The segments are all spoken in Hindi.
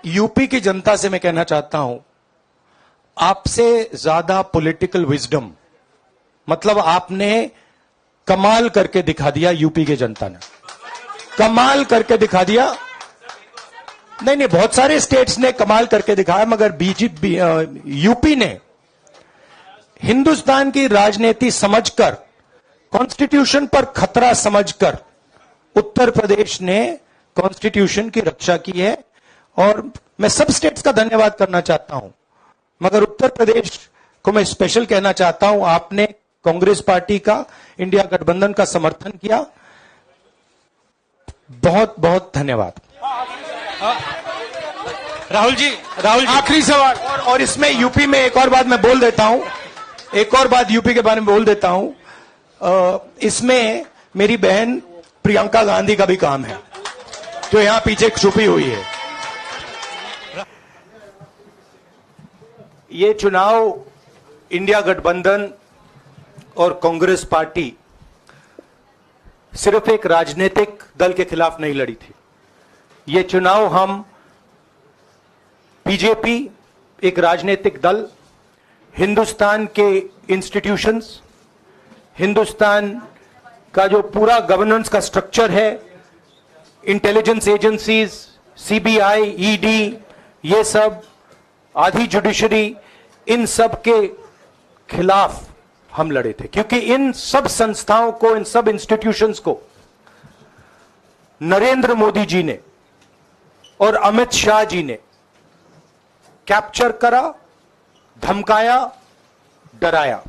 यूपी की जनता से मैं कहना चाहता हूं, आपसे ज्यादा पॉलिटिकल विजडम, मतलब आपने कमाल करके दिखा दिया। यूपी की जनता ने कमाल करके दिखा दिया। नहीं, बहुत सारे स्टेट्स ने कमाल करके दिखाया, मगर बीजेपी यूपी ने हिंदुस्तान की राजनीति समझकर, कॉन्स्टिट्यूशन पर खतरा समझकर उत्तर प्रदेश ने कॉन्स्टिट्यूशन की रक्षा की है। और मैं सब स्टेट्स का धन्यवाद करना चाहता हूं, मगर उत्तर प्रदेश को मैं स्पेशल कहना चाहता हूं, आपने कांग्रेस पार्टी का, इंडिया गठबंधन का समर्थन किया। बहुत बहुत धन्यवाद। राहुल जी आखिरी सवाल। और इसमें यूपी में एक और बात मैं बोल देता हूं, एक और बात यूपी के बारे में बोल देता हूं। इसमें मेरी बहन प्रियंका गांधी का भी काम है, जो यहां पीछे छुपी हुई है। ये चुनाव इंडिया गठबंधन और कांग्रेस पार्टी सिर्फ एक राजनीतिक दल के खिलाफ नहीं लड़ी थी। ये चुनाव हम बीजेपी, एक राजनीतिक दल, हिंदुस्तान के इंस्टीट्यूशंस, हिंदुस्तान का जो पूरा गवर्नेंस का स्ट्रक्चर है, इंटेलिजेंस एजेंसीज, सीबीआई, ईडी, ये सब, आधी जुडिशरी, इन सब के खिलाफ हम लड़े थे। क्योंकि इन सब संस्थाओं को, इन सब इंस्टीट्यूशंस को नरेंद्र मोदी जी ने और अमित शाह जी ने कैप्चर करा, धमकाया, डराया।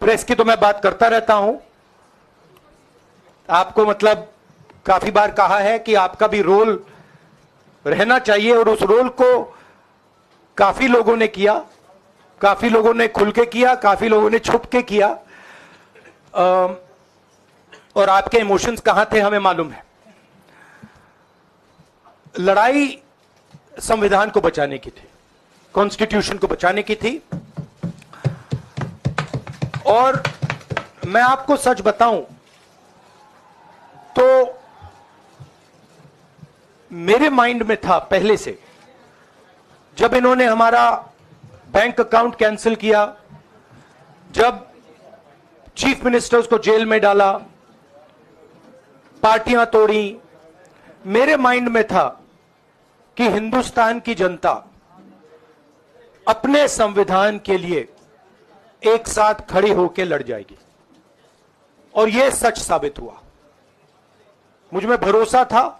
प्रेस की तो मैं बात करता रहता हूं, आपको मतलब काफी बार कहा है कि आपका भी रोल रहना चाहिए, और उस रोल को काफी लोगों ने किया, काफी लोगों ने खुल के किया, काफी लोगों ने छुप के किया। और आपके इमोशंस कहां थे हमें मालूम है। लड़ाई संविधान को बचाने की थी, कॉन्स्टिट्यूशन को बचाने की थी। और मैं आपको सच बताऊं तो मेरे माइंड में था पहले से, जब इन्होंने हमारा बैंक अकाउंट कैंसिल किया, जब चीफ मिनिस्टर्स को जेल में डाला, पार्टियां तोड़ी, मेरे माइंड में था कि हिंदुस्तान की जनता अपने संविधान के लिए एक साथ खड़ी होकर लड़ जाएगी। और यह सच साबित हुआ। मुझ में भरोसा था,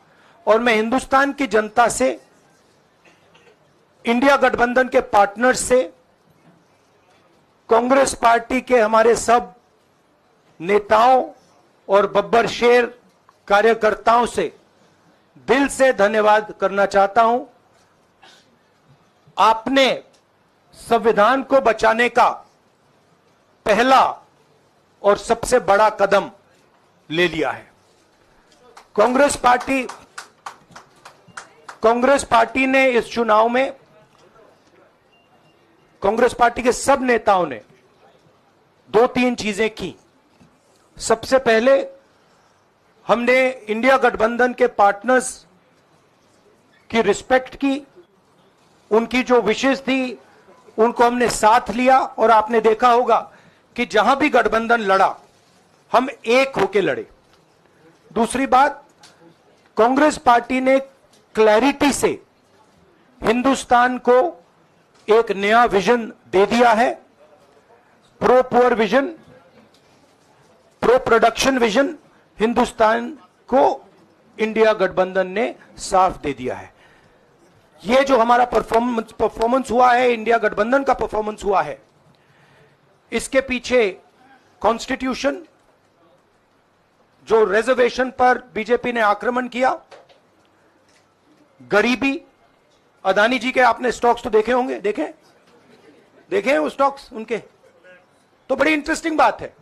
और मैं हिंदुस्तान की जनता से, इंडिया गठबंधन के पार्टनर्स से, कांग्रेस पार्टी के हमारे सब नेताओं और बब्बर शेर कार्यकर्ताओं से दिल से धन्यवाद करना चाहता हूं। आपने संविधान को बचाने का पहला और सबसे बड़ा कदम ले लिया है। कांग्रेस पार्टी ने इस चुनाव में, कांग्रेस पार्टी के सब नेताओं ने 2-3 चीजें की। सबसे पहले हमने इंडिया गठबंधन के पार्टनर्स की रिस्पेक्ट की, उनकी जो विशेष थी उनको हमने साथ लिया। और आपने देखा होगा कि जहां भी गठबंधन लड़ा, हम एक होकर लड़े। दूसरी बात, कांग्रेस पार्टी ने क्लैरिटी से हिंदुस्तान को एक नया विजन दे दिया है, pro poor vision, pro production vision. Hindustan को इंडिया गठबंधन ने साफ दे दिया है। यह जो हमारा परफॉर्मेंस हुआ है, इंडिया गठबंधन का परफॉर्मेंस हुआ है, इसके पीछे कॉन्स्टिट्यूशन, जो रिजर्वेशन पर बीजेपी ने आक्रमण किया, गरीबी, अदानी जी के आपने स्टॉक्स तो देखे होंगे, देखे हैं वो स्टॉक्स उनके, तो बड़ी इंटरेस्टिंग बात है।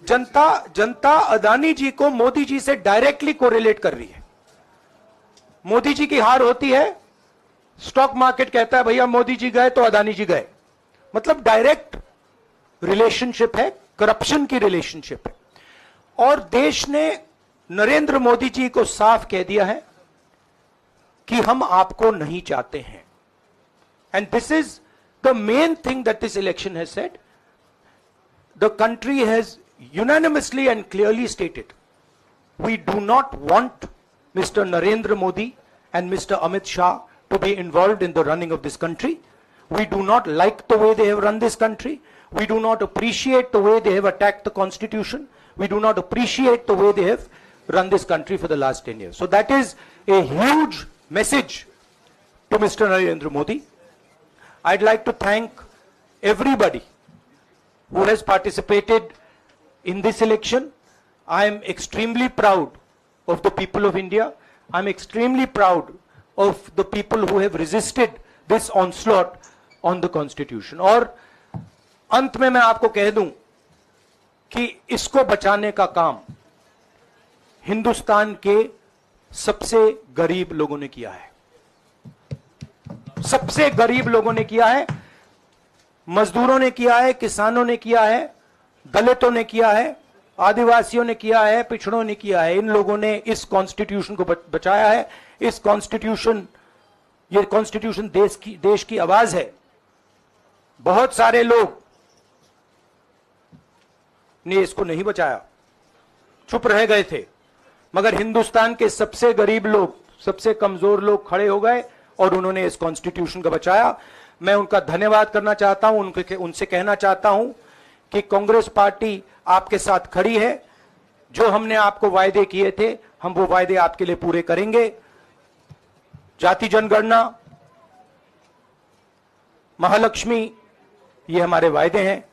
जनता अदानी जी को मोदी जी से डायरेक्टली कोरिलेट कर रही है। मोदी जी की हार होती है, स्टॉक मार्केट कहता है भैया मोदी जी गए तो अदानी जी गए। मतलब डायरेक्ट रिलेशनशिप है, करप्शन की रिलेशनशिप है। और देश ने नरेंद्र मोदी जी को साफ कह दिया है कि कि हम आपको नहीं चाहते हैं। And this is the main thing that this election has said. The country has unanimously and clearly stated, we do not want Mr. Narendra Modi and Mr. Amit Shah to be involved in the running of this country. We do not like the way they have run this country. We do not appreciate the way they have attacked the constitution. We do not appreciate the way they have run this country for the last 10 years. So that is a huge message to Mr. Narendra Modi. I'd like to thank everybody who has participated in this election. I am extremely proud of the people of India. I am extremely proud of the people who have resisted this onslaught on the constitution. और अंत में मैं आपको कह दूं कि इसको बचाने का काम हिंदुस्तान के सबसे गरीब लोगों ने किया है। सबसे गरीब लोगों ने किया है, मजदूरों ने किया है, किसानों ने किया है, दलितों ने किया है, आदिवासियों ने किया है, पिछड़ों ने किया है। इन लोगों ने इस कॉन्स्टिट्यूशन को बचाया है। ये कॉन्स्टिट्यूशन देश की आवाज है। बहुत सारे लोग ने इसको नहीं बचाया, चुप रह गए थे, मगर हिंदुस्तान के सबसे गरीब लोग, सबसे कमजोर लोग खड़े हो गए और उन्होंने इस कॉन्स्टिट्यूशन को बचाया। मैं उनका धन्यवाद करना चाहता हूं, उनसे कहना चाहता हूं कि कांग्रेस पार्टी आपके साथ खड़ी है। जो हमने आपको वायदे किए थे, हम वो वायदे आपके लिए पूरे करेंगे। जाति जनगणना, महालक्ष्मी, ये हमारे वायदे हैं।